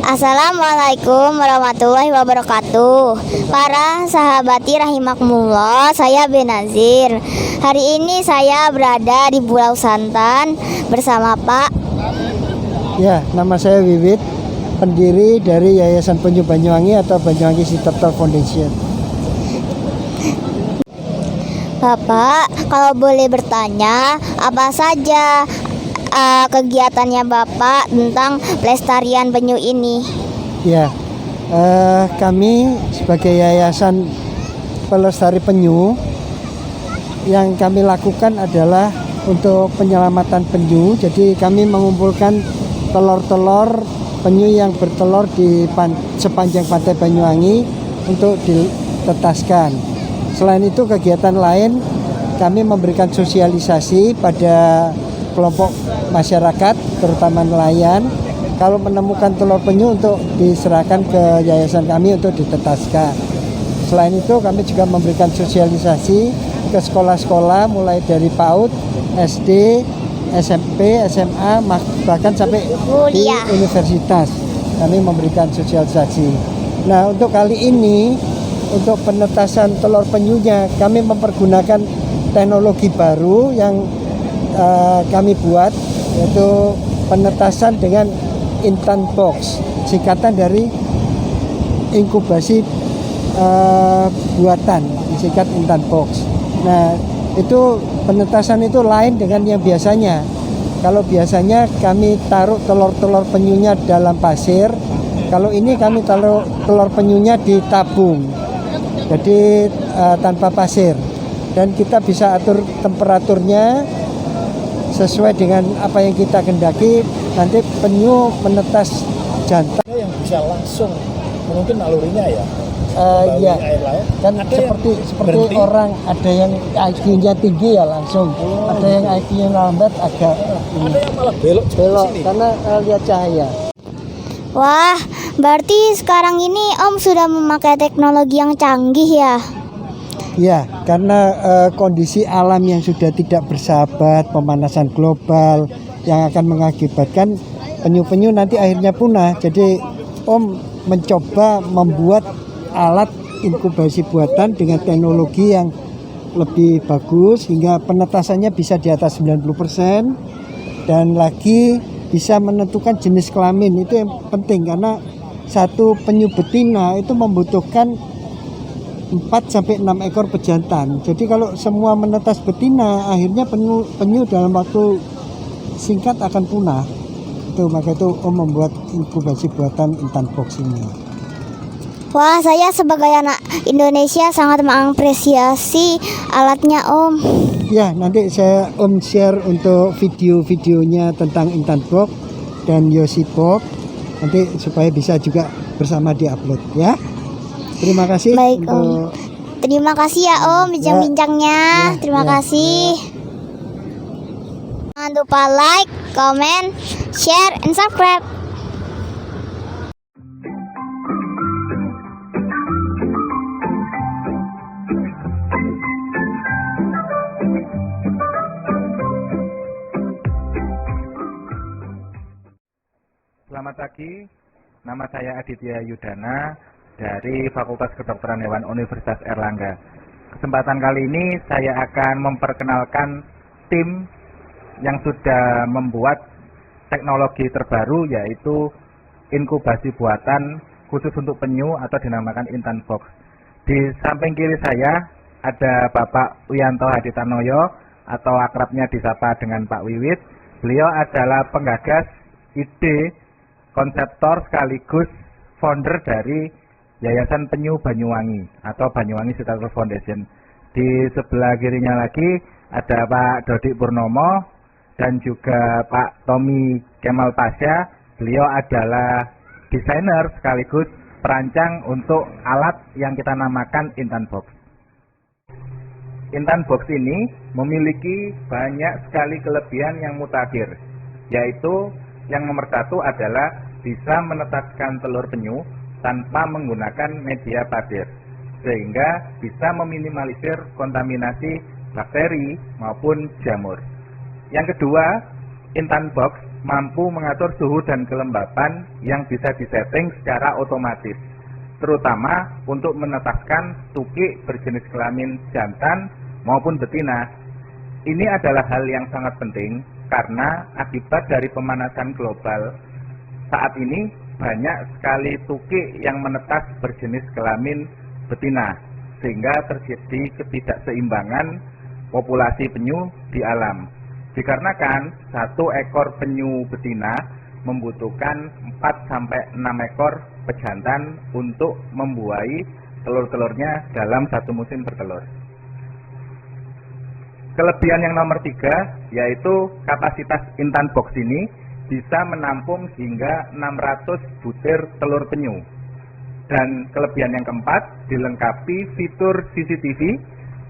Assalamualaikum warahmatullahi wabarakatuh. Para sahabati rahimakumullah, saya Benazir. Hari ini saya berada di Pulau Santan bersama Pak. Ya, nama saya Wiwit, pendiri dari Yayasan Penyu Banyuwangi atau Banyuwangi Citatal Foundation. Bapak, kalau boleh bertanya, apa saja kegiatannya Bapak tentang pelestarian penyu ini? Ya, kami sebagai Yayasan Pelestari Penyu, yang kami lakukan adalah untuk penyelamatan penyu. Jadi kami mengumpulkan telur-telur penyu yang bertelur di sepanjang pantai Banyuwangi untuk ditetaskan. Selain itu, kegiatan lain kami memberikan sosialisasi pada kelompok masyarakat, terutama nelayan, kalau menemukan telur penyu untuk diserahkan ke yayasan kami untuk ditetaskan. Selain itu, kami juga memberikan sosialisasi ke sekolah-sekolah mulai dari PAUD, SD, SMP, SMA, bahkan sampai di universitas. Kami memberikan sosialisasi. Nah, untuk kali ini, untuk penetasan telur penyunya, kami mempergunakan teknologi baru yang kami buat, yaitu penetasan dengan instant box, singkatan dari inkubasi buatan, disingkat instant box. Nah, itu penetasan itu lain dengan yang biasanya. Kalau biasanya kami taruh telur-telur penyunya dalam pasir, kalau ini kami taruh telur penyunya di tabung, jadi tanpa pasir, dan kita bisa atur temperaturnya sesuai dengan apa yang kita kendaki. Nanti penyu menetas jantan yang bisa langsung, mungkin nalurinya ya. Iya, air laut. kan seperti orang, ada yang IQ-nya tinggi ya langsung, ada yang IQ-nya lambat agak ada yang malah belok karena lihat cahaya. Wah, berarti sekarang ini Om sudah memakai teknologi yang canggih ya? Ya, karena kondisi alam yang sudah tidak bersahabat, pemanasan global yang akan mengakibatkan penyu-penyu nanti akhirnya punah. Jadi Om mencoba membuat alat inkubasi buatan dengan teknologi yang lebih bagus hingga penetasannya bisa di atas 90%, dan lagi bisa menentukan jenis kelamin. Itu yang penting karena satu penyu betina itu membutuhkan 4-6 ekor pejantan. Jadi kalau semua menetas betina, akhirnya penyu dalam waktu singkat akan punah. Itu maka itu Om membuat inkubasi buatan instant box ini. Wah, saya sebagai anak Indonesia sangat mengapresiasi alatnya Om. Ya, nanti Om share untuk video-videonya tentang instant box dan Yosi box nanti supaya bisa juga bersama diupload ya. Terima kasih. Baik Om. Terima kasih ya Om bincang-bincangnya. Terima kasih. Jangan lupa like, comment, share, and subscribe. Selamat pagi, nama saya Aditya Yudana dari Fakultas Kedokteran Hewan Universitas Airlangga. Kesempatan kali ini saya akan memperkenalkan tim yang sudah membuat teknologi terbaru, yaitu inkubasi buatan khusus untuk penyu atau dinamakan instant box. Di samping kiri saya ada Bapak Wiyanto Haditanoyo atau akrabnya disapa dengan Pak Wiwit. Beliau adalah penggagas, ide, konseptor sekaligus founder dari Yayasan Penyu Banyuwangi atau Banyuwangi Citatal Foundation. Di sebelah kirinya lagi ada Pak Dodik Purnomo dan juga Pak Tommy Kemal Pasha. Beliau adalah desainer sekaligus perancang untuk alat yang kita namakan instant box. Instant box ini memiliki banyak sekali kelebihan yang mutakhir, yaitu yang nomor satu adalah bisa menetaskan telur penyu tanpa menggunakan media pasir, sehingga bisa meminimalisir kontaminasi bakteri maupun jamur. Yang kedua, instant box mampu mengatur suhu dan kelembapan yang bisa disetting secara otomatis, terutama untuk menetaskan tukik berjenis kelamin jantan maupun betina. Ini adalah hal yang sangat penting karena akibat dari pemanasan global saat ini banyak sekali tukik yang menetas berjenis kelamin betina, sehingga terjadi ketidakseimbangan populasi penyu di alam. Dikarenakan satu ekor penyu betina membutuhkan 4-6 ekor pejantan untuk membuahi telur-telurnya dalam satu musim bertelur. Kelebihan yang nomor 3 yaitu kapasitas intan box ini bisa menampung hingga 600 butir telur penyu. Dan kelebihan yang keempat, dilengkapi fitur CCTV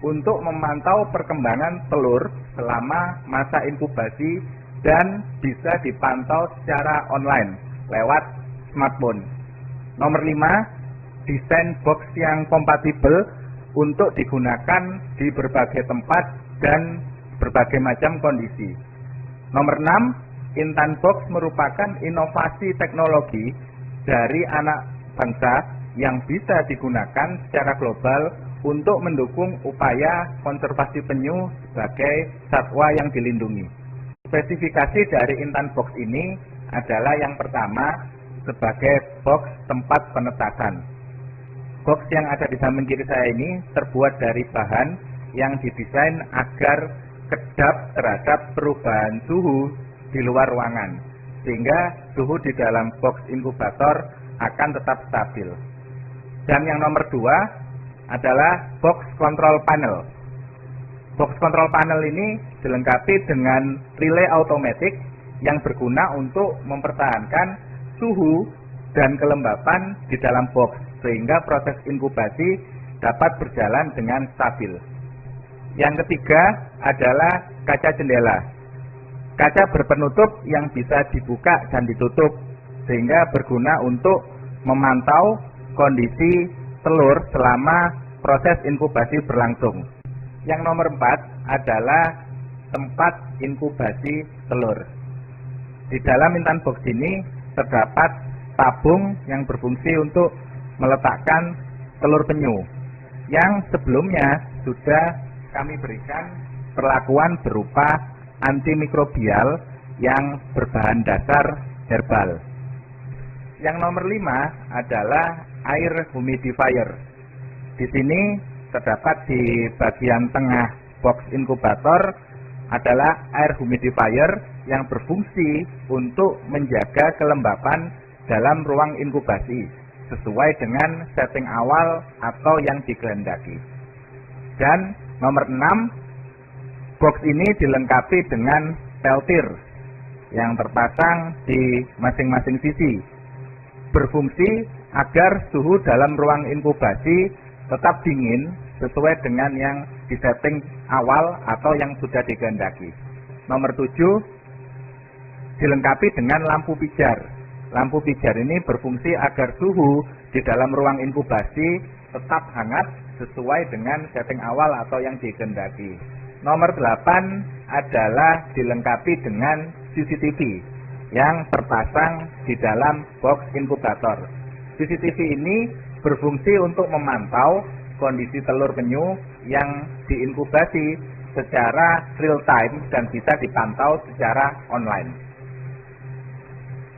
untuk memantau perkembangan telur selama masa inkubasi dan bisa dipantau secara online lewat smartphone. Nomor 5, desain box yang kompatibel untuk digunakan di berbagai tempat dan berbagai macam kondisi. Nomor 6, Intan Box merupakan inovasi teknologi dari anak bangsa yang bisa digunakan secara global untuk mendukung upaya konservasi penyu sebagai satwa yang dilindungi. Spesifikasi dari Intan Box ini adalah yang pertama sebagai box tempat penetasan. Box yang ada di samping kiri saya ini terbuat dari bahan yang didesain agar kedap terhadap perubahan suhu di luar ruangan, sehingga suhu di dalam box inkubator akan tetap stabil. Dan yang nomor 2 adalah box control panel. Box control panel ini dilengkapi dengan relay automatic yang berguna untuk mempertahankan suhu dan kelembapan di dalam box, sehingga proses inkubasi dapat berjalan dengan stabil. Yang ketiga adalah kaca jendela. Kaca berpenutup yang bisa dibuka dan ditutup, sehingga berguna untuk memantau kondisi telur selama proses inkubasi berlangsung. Yang nomor 4 adalah tempat inkubasi telur. Di dalam Intan Box ini terdapat tabung yang berfungsi untuk meletakkan telur penyu, yang sebelumnya sudah kami berikan perlakuan berupa antimikrobial yang berbahan dasar herbal. Yang nomor 5 adalah air humidifier. Di sini terdapat di bagian tengah box inkubator adalah air humidifier yang berfungsi untuk menjaga kelembapan dalam ruang inkubasi sesuai dengan setting awal atau yang dikehendaki. Dan nomor 6, box ini dilengkapi dengan peltir yang terpasang di masing-masing sisi, berfungsi agar suhu dalam ruang inkubasi tetap dingin sesuai dengan yang disetting awal atau yang sudah dikehendaki. Nomor 7, dilengkapi dengan lampu pijar. Lampu pijar ini berfungsi agar suhu di dalam ruang inkubasi tetap hangat sesuai dengan setting awal atau yang dikehendaki. Nomor 8 adalah dilengkapi dengan CCTV yang terpasang di dalam box inkubator. CCTV ini berfungsi untuk memantau kondisi telur penyu yang diinkubasi secara real time dan bisa dipantau secara online.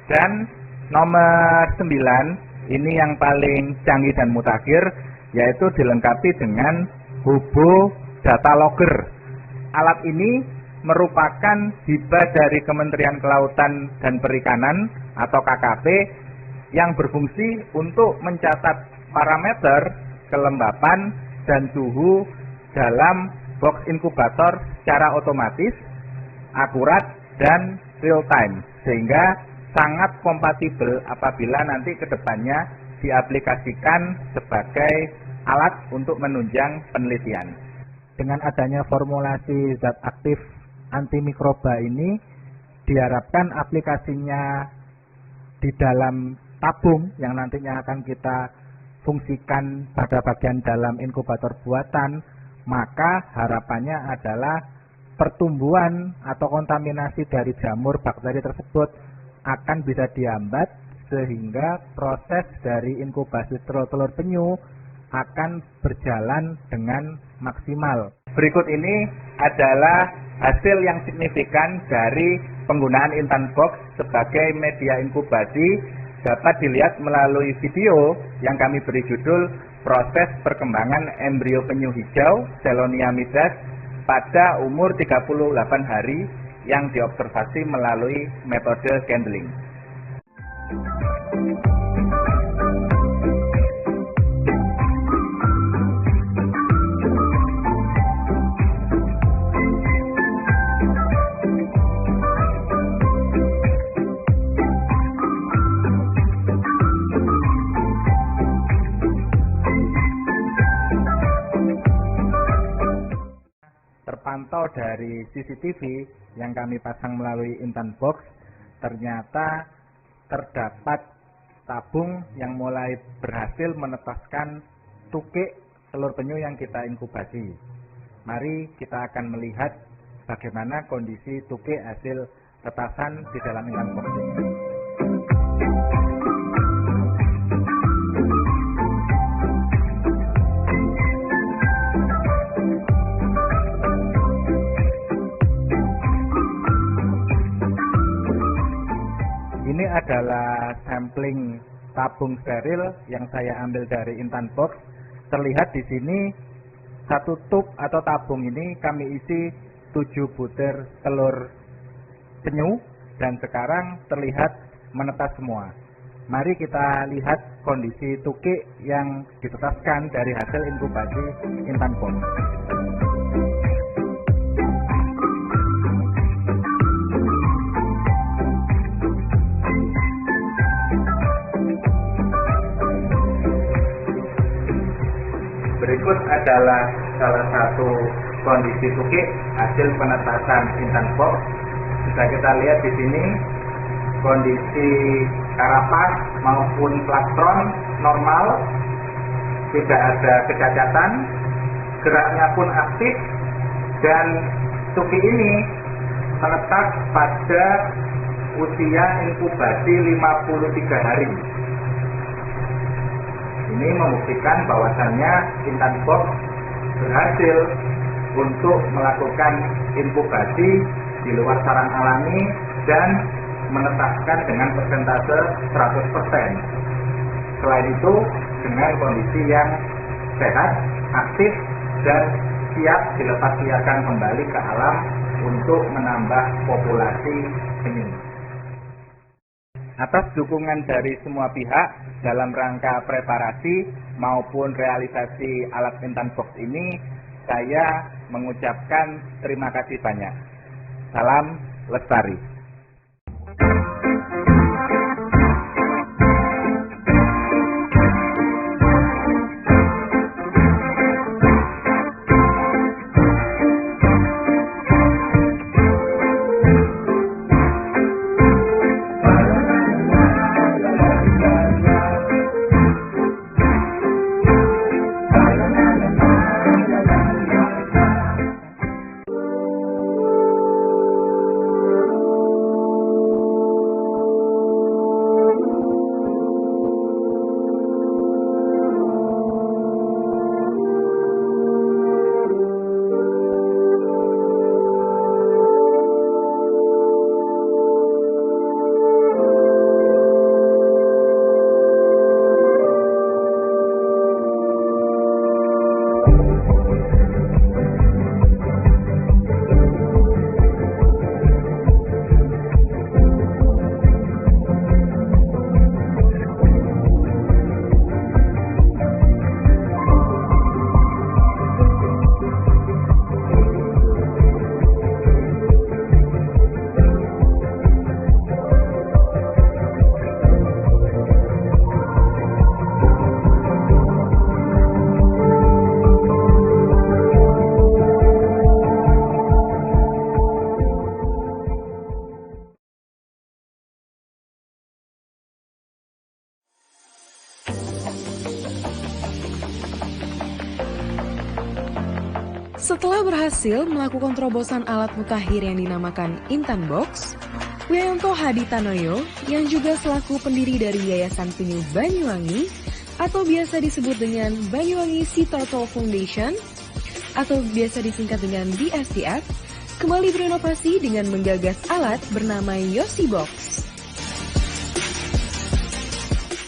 Dan nomor 9, ini yang paling canggih dan mutakhir, yaitu dilengkapi dengan Hobo Data Logger. Alat ini merupakan hibah dari Kementerian Kelautan dan Perikanan atau KKP yang berfungsi untuk mencatat parameter kelembapan dan suhu dalam box inkubator secara otomatis, akurat, dan real time, sehingga sangat kompatibel apabila nanti kedepannya diaplikasikan sebagai alat untuk menunjang penelitian. Dengan adanya formulasi zat aktif antimikroba ini, diharapkan aplikasinya di dalam tabung yang nantinya akan kita fungsikan pada bagian dalam inkubator buatan, maka harapannya adalah pertumbuhan atau kontaminasi dari jamur bakteri tersebut akan bisa dihambat sehingga proses dari inkubasi telur-telur penyu akan berjalan dengan maksimal. Berikut ini adalah hasil yang signifikan dari penggunaan Intan Box sebagai media inkubasi. Dapat dilihat melalui video yang kami beri judul proses perkembangan embrio penyu hijau Selonia midas pada umur 38 hari yang diobservasi melalui metode candling. Terpantau dari CCTV yang kami pasang melalui Intan Box, ternyata terdapat tabung yang mulai berhasil menetaskan tukik telur penyu yang kita inkubasi. Mari kita akan melihat bagaimana kondisi tukik hasil tetasan di dalam Intan Box ini. Ini adalah sampling tabung steril yang saya ambil dari Intan Box. Terlihat di sini satu tub atau tabung ini kami isi 7 butir telur penyu dan sekarang terlihat menetas semua. Mari kita lihat kondisi tukik yang ditetaskan dari hasil inkubasi Intan Box. Berikut adalah salah satu kondisi tukik hasil penetasan Intan Box. Bisa kita lihat di sini kondisi karapas maupun plastron normal, tidak ada kecacatan, geraknya pun aktif, dan tukik ini menetas pada usia inkubasi 53 hari. Ini membuktikan bahwasannya Intan Box berhasil untuk melakukan inkubasi di luar sarang alami dan menetaskan dengan persentase 100%. Selain itu, dengan kondisi yang sehat, aktif, dan siap dilepasliarkan kembali ke alam untuk menambah populasi penyu. Atas dukungan dari semua pihak dalam rangka preparasi maupun realisasi alat Intan Box ini, saya mengucapkan terima kasih banyak. Salam lestari. Setelah berhasil melakukan terobosan alat mutakhir yang dinamakan Intan Box, Wiyanto Hadi Tanoyo yang juga selaku pendiri dari Yayasan Penyu Banyuwangi atau biasa disebut dengan Banyuwangi Sea Turtle Foundation atau biasa disingkat dengan BSTF, kembali berinovasi dengan menggagas alat bernama Yosi Box.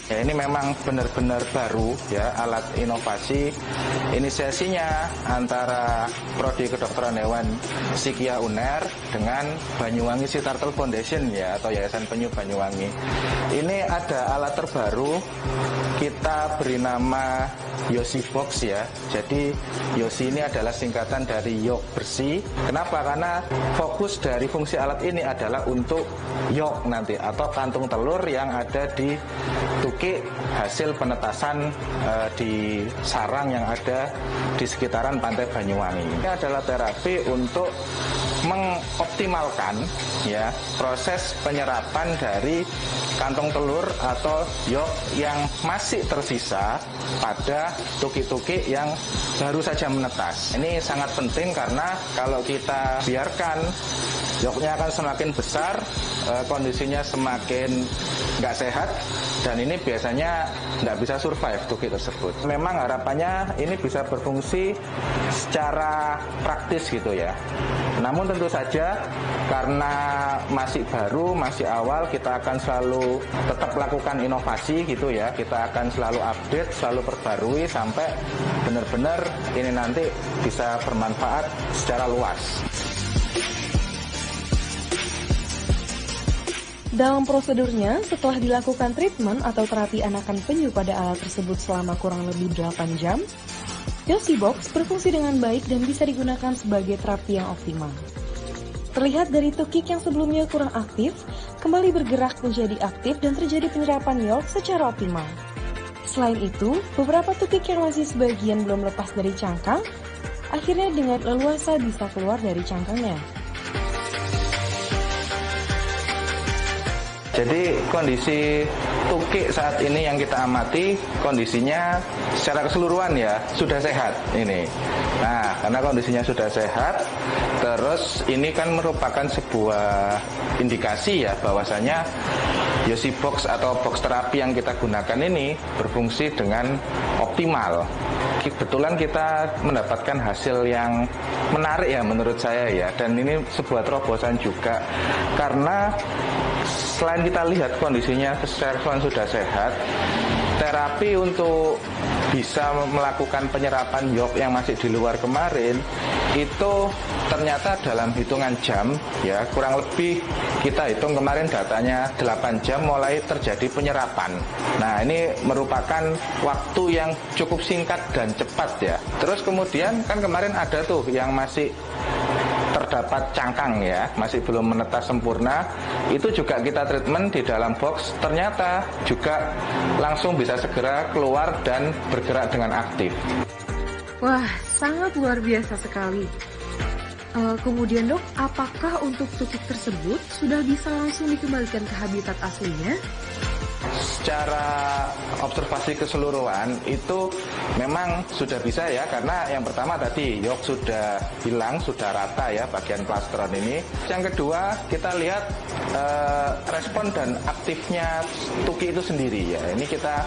Ya, ini memang benar-benar baru ya, alat inovasi. Inisiasinya antara Prodi Kedokteran Hewan Psikia UNER dengan Banyuwangi Sea Turtle Foundation ya, atau Yayasan Penyu Banyuwangi. Ini ada alat terbaru, kita beri nama Yosi Box ya. Jadi Yosi ini adalah singkatan dari yok bersih. Kenapa? Karena fokus dari fungsi alat ini adalah untuk yok nanti atau kantung telur yang ada di tukik hasil penetasan di sarang yang ada di sekitaran pantai Banyuwangi. Ini adalah terapi untuk mengoptimalkan ya proses penyerapan dari kantong telur atau yok yang masih tersisa pada tukik-tukik yang baru saja menetas. Ini sangat penting karena kalau kita biarkan, yoknya akan semakin besar, kondisinya semakin nggak sehat, dan ini biasanya nggak bisa survive tukik tersebut. Memang harapannya ini bisa berfungsi secara praktis gitu ya. Namun tentu saja karena masih baru, masih awal, kita akan selalu tetap lakukan inovasi gitu ya. Kita akan selalu update, selalu perbarui sampai benar-benar ini nanti bisa bermanfaat secara luas. Dalam prosedurnya, setelah dilakukan treatment atau terapi anakan penyu pada alat tersebut selama kurang lebih 8 jam, Yosi Box berfungsi dengan baik dan bisa digunakan sebagai terapi yang optimal. Terlihat dari tukik yang sebelumnya kurang aktif, kembali bergerak menjadi aktif dan terjadi penyerapan yolk secara optimal. Selain itu, beberapa tukik yang masih sebagian belum lepas dari cangkang, akhirnya dengan leluasa bisa keluar dari cangkangnya. Jadi kondisi tukik saat ini yang kita amati, kondisinya secara keseluruhan ya sudah sehat ini. Nah, karena kondisinya sudah sehat, terus ini kan merupakan sebuah indikasi ya bahwasanya Yosi Box atau box terapi yang kita gunakan ini berfungsi dengan optimal. Kebetulan kita mendapatkan hasil yang menarik ya menurut saya ya, dan ini sebuah terobosan juga karena selain kita lihat kondisinya secara keseluruhan sudah sehat, terapi untuk bisa melakukan penyerapan yok yang masih di luar kemarin itu ternyata dalam hitungan jam ya, kurang lebih kita hitung kemarin datanya 8 jam mulai terjadi penyerapan. Nah, ini merupakan waktu yang cukup singkat dan cepat ya. Terus kemudian kan kemarin ada tuh yang masih terdapat cangkang ya, masih belum menetas sempurna, itu juga kita treatment di dalam box, ternyata juga langsung bisa segera keluar dan bergerak dengan aktif. Wah, sangat luar biasa sekali. Kemudian dok, apakah untuk tukik tersebut sudah bisa langsung dikembalikan ke habitat aslinya? Secara observasi keseluruhan itu memang sudah bisa ya, karena yang pertama tadi yok sudah hilang, sudah rata ya bagian plastron ini. Yang kedua kita lihat respon dan aktifnya tuki itu sendiri ya. Ini kita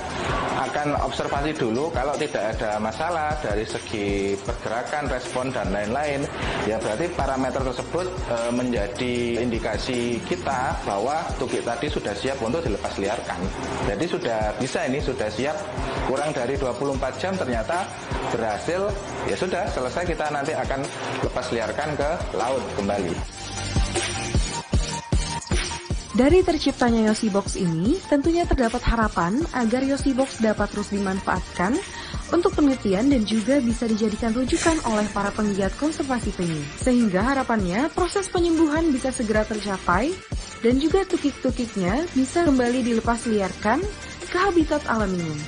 akan observasi dulu, kalau tidak ada masalah dari segi pergerakan, respon dan lain-lain ya, berarti parameter tersebut menjadi indikasi kita bahwa tuki tadi sudah siap untuk dilepas liarkan. Jadi sudah bisa, ini sudah siap, kurang dari 24 jam ternyata berhasil, ya sudah selesai, kita nanti akan lepas liarkan ke laut kembali. Dari terciptanya Yosi Box ini, tentunya terdapat harapan agar Yosi Box dapat terus dimanfaatkan untuk penelitian dan juga bisa dijadikan rujukan oleh para penggiat konservasi penyu. Sehingga harapannya proses penyembuhan bisa segera tercapai dan juga tukik-tukiknya bisa kembali dilepas liarkan ke habitat alaminya.